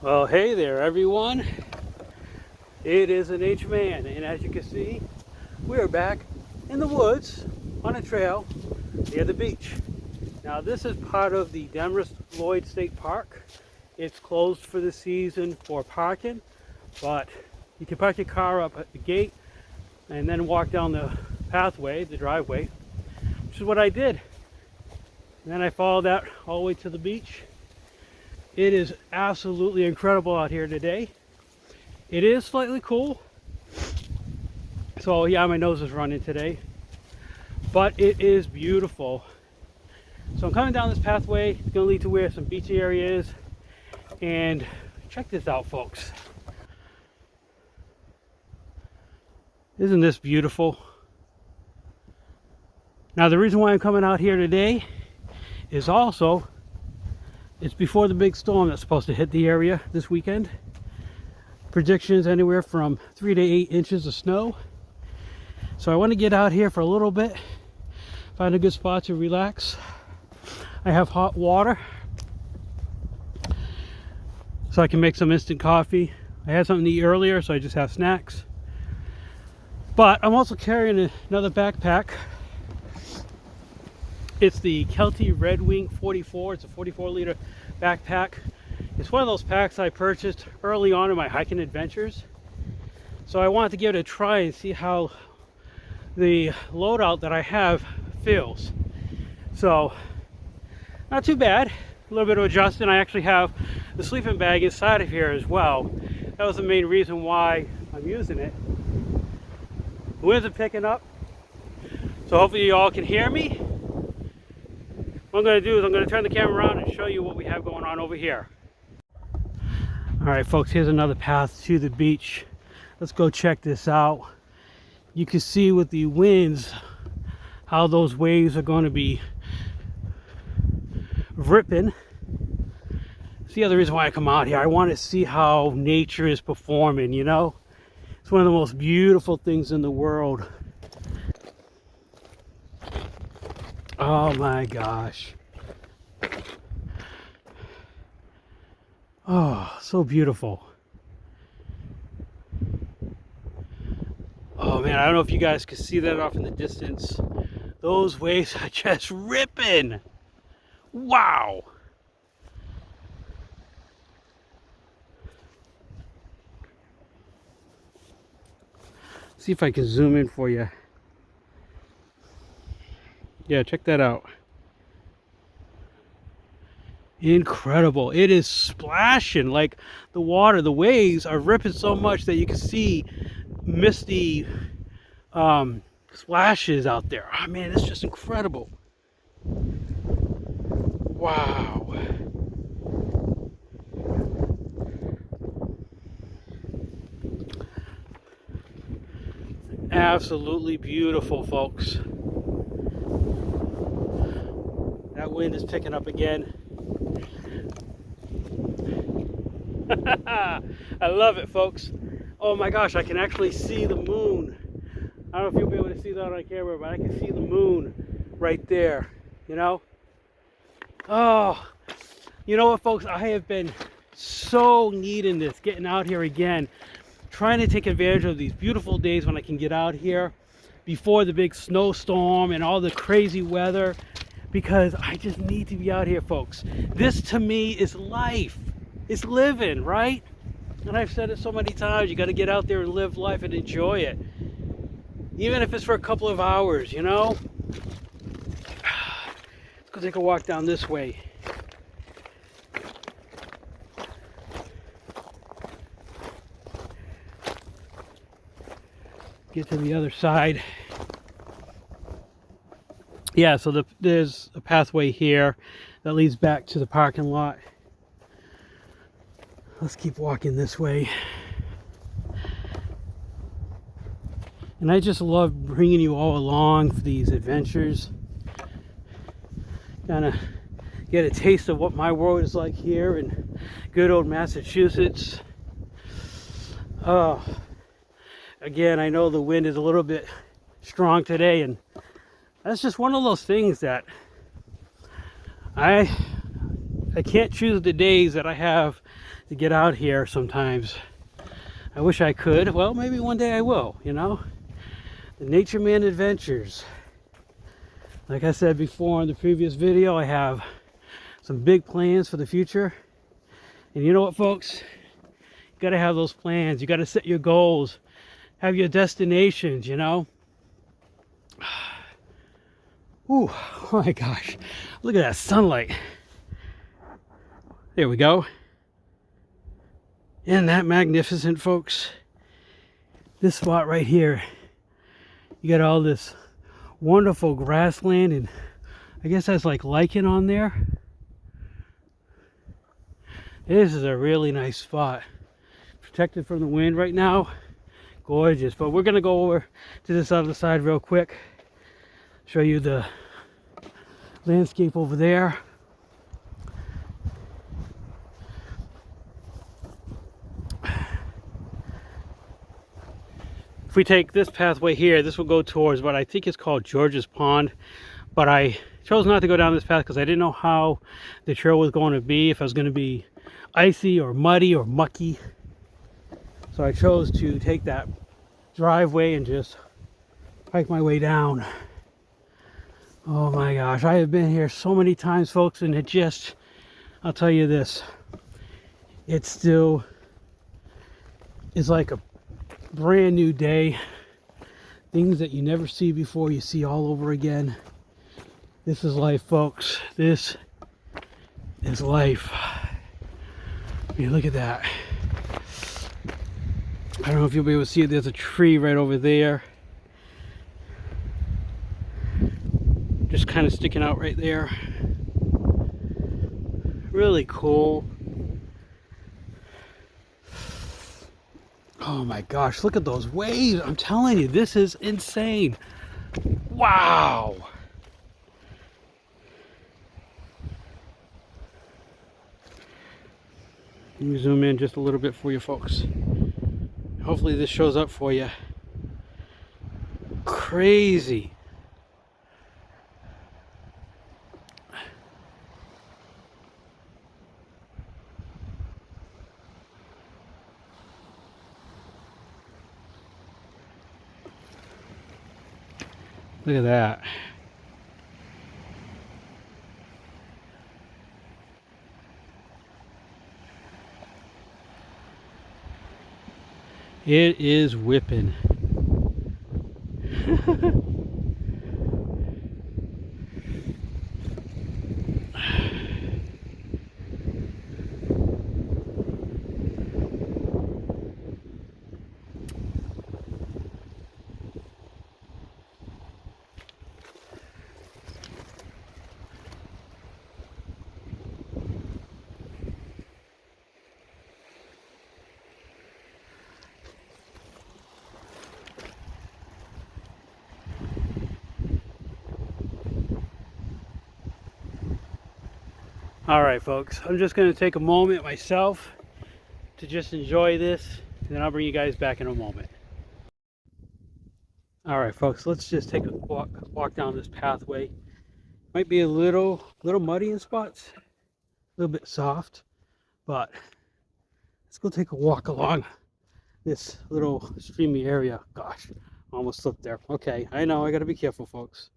Well, hey there everyone. It is a nature man, and as you can see, we're back in the woods on a trail near the beach. Now this is part of the Demarest Lloyd State Park. It's closed for the season for parking, but you can park your car up at the gate and then walk down the pathway, the driveway, which is what I did. And then I followed that all the way to the beach. It is absolutely incredible out here today. It is slightly cool. So yeah, my nose is running today. But it is beautiful. So I'm coming down this pathway. It's going to lead to where some beach area is. And check this out, folks. Isn't this beautiful? Now the reason why I'm coming out here today is also it's before the big storm that's supposed to hit the area this weekend. Predictions anywhere from 3 to 8 inches of snow. So I want to get out here for a little bit, find a good spot to relax. I have hot water, so I can make some instant coffee. I had something to eat earlier, so I just have snacks. But I'm also carrying another backpack. It's the Kelty Red Wing 44. It's a 44-liter backpack. It's one of those packs I purchased early on in my hiking adventures. So I wanted to give it a try and see how the loadout that I have feels. So, not too bad. A little bit of adjusting. I actually have the sleeping bag inside of here as well. That was the main reason why I'm using it. The winds are picking up, so hopefully you all can hear me. What I'm going to do is I'm going to turn the camera around and show you what we have going on over here. Alright folks, here's another path to the beach. Let's go check this out. You can see with the winds how those waves are going to be ripping. It's the other reason why I come out here. I want to see how nature is performing, you know? It's one of the most beautiful things in the world. Oh my gosh. Oh, so beautiful. Oh man, I don't know if you guys can see that off in the distance. Those waves are just ripping. Wow. See if I can zoom in for you. Yeah, check that out. Incredible. It is splashing like the water. The waves are ripping so much that you can see misty splashes out there. Oh man, it's just incredible. Wow. Absolutely beautiful, folks. That wind is picking up again. I love it, folks. Oh my gosh, I can actually see the moon. I don't know if you'll be able to see that on camera, but I can see the moon right there, you know? Oh, you know what, folks? I have been so needing this, getting out here again, trying to take advantage of these beautiful days when I can get out here before the big snowstorm and all the crazy weather, because I just need to be out here, folks. This to me is life. It's living, right? And I've said it so many times, you got to get out there and live life and enjoy it. Even if it's for a couple of hours, you know? Let's go take a walk down this way. Get to the other side. Yeah, so there's a pathway here that leads back to the parking lot. Let's keep walking this way. And I just love bringing you all along for these adventures. Kind of get a taste of what my world is like here in good old Massachusetts. Oh, again, I know the wind is a little bit strong today, and that's just one of those things that I can't choose the days that I have to get out here sometimes. I wish I could. Well, maybe one day I will, you know. The Natureman Adventures. Like I said before in the previous video, I have some big plans for the future. And you know what, folks? You gotta have those plans. You gotta set your goals. Have your destinations, you know. Ooh, oh my gosh. Look at that sunlight. There we go. Isn't that magnificent, folks? This spot right here, you got all this wonderful grassland, and I guess that's like lichen on there. This is a really nice spot. Protected from the wind right now. Gorgeous. But we're gonna go over to this other side real quick. Show you the landscape over there. If we take this pathway here, this will go towards what I think is called George's Pond. But I chose not to go down this path because I didn't know how the trail was going to be, if it was going to be icy or muddy or mucky. So I chose to take that driveway and just hike my way down. Oh my gosh, I have been here so many times, folks, and it just, I'll tell you this, it still is like a brand new day. Things that you never see before, you see all over again. This is life, folks. This is life. I mean, look at that. I don't know if you'll be able to see it. There's a tree right over there, just kind of sticking out right there. Really cool. Oh my gosh, look at those waves. I'm telling you, this is insane. Wow. Let me zoom in just a little bit for you folks. Hopefully this shows up for you. Crazy. Look at that. It is whipping. All right, folks, I'm just going to take a moment myself to just enjoy this, and then I'll bring you guys back in a moment. All right, folks, let's just take a walk down this pathway. Might be a little muddy in spots, a little bit soft, but let's go take a walk along this little streamy area. Gosh, almost slipped there. Okay, I know, I got to be careful, folks.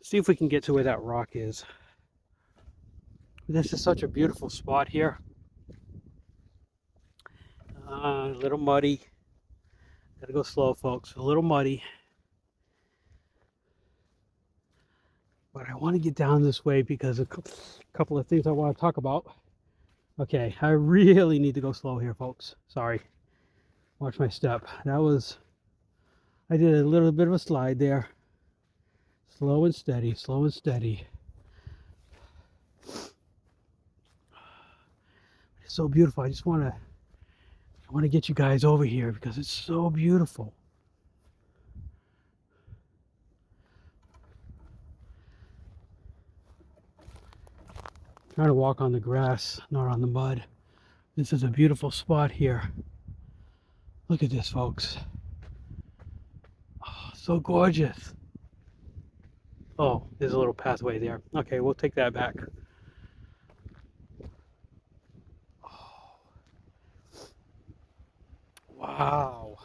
See if we can get to where that rock is. This is such a beautiful spot here. A little muddy. Gotta go slow, folks. A little muddy. But I want to get down this way because a couple of things I want to talk about. Okay, I really need to go slow here, folks. Sorry. Watch my step. I did a little bit of a slide there. Slow and steady, slow and steady. It's so beautiful. I want to get you guys over here because it's so beautiful. I'm trying to walk on the grass, not on the mud. This is a beautiful spot here. Look at this, folks. Oh, so gorgeous. Oh, there's a little pathway there. Okay, we'll take that back. Wow.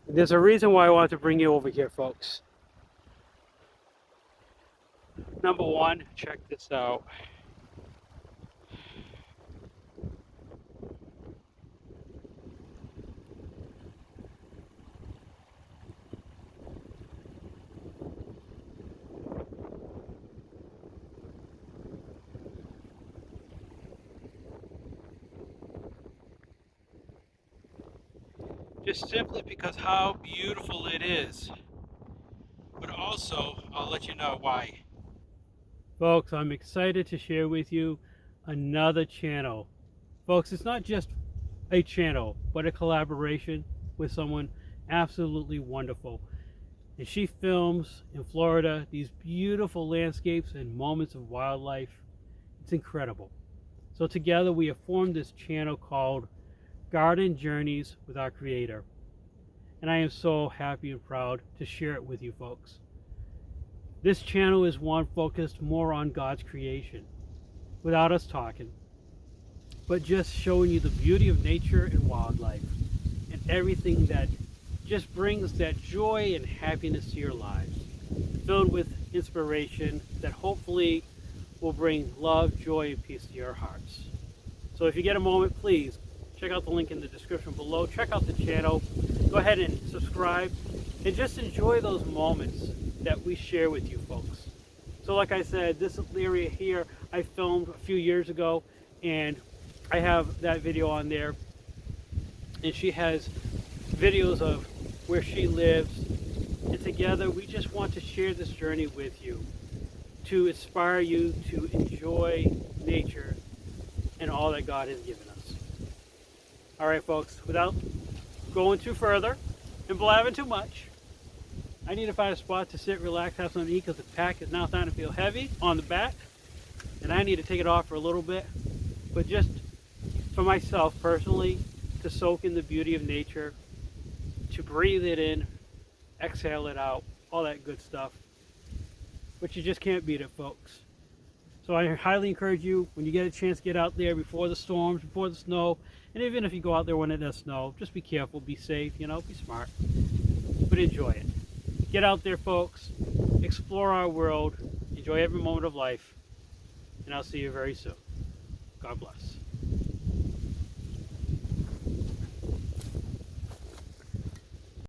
There's a reason why I want to bring you over here, folks. Number one, check this out. Just simply because how beautiful it is. But also, I'll let you know why. Folks, I'm excited to share with you another channel. Folks, it's not just a channel, but a collaboration with someone absolutely wonderful. And she films in Florida these beautiful landscapes and moments of wildlife. It's incredible. So together we have formed this channel called Garden Journeys with Our Creator. And I am so happy and proud to share it with you folks. This channel is one focused more on God's creation, without us talking, but just showing you the beauty of nature and wildlife and everything that just brings that joy and happiness to your lives, filled with inspiration that hopefully will bring love, joy, and peace to your hearts. So if you get a moment, please check out the link in the description below. Check out the channel. Go ahead and subscribe and just enjoy those moments that we share with you folks. So like I said, this area here I filmed a few years ago, and I have that video on there, and she has videos of where she lives, and together we just want to share this journey with you to inspire you to enjoy nature and all that God has given us. All right folks, without going too further and blabbing too much, I need to find a spot to sit, relax, have something to eat, because the pack is now starting to feel heavy on the back, and I need to take it off for a little bit. But just for myself personally, to soak in the beauty of nature, to breathe it in, exhale it out, all that good stuff. But you just can't beat it, folks. So I highly encourage you, when you get a chance, get out there before the storms, before the snow, and even if you go out there when it does snow, just be careful, be safe, you know, be smart, but enjoy it. Get out there, folks, explore our world, enjoy every moment of life, and I'll see you very soon. God bless.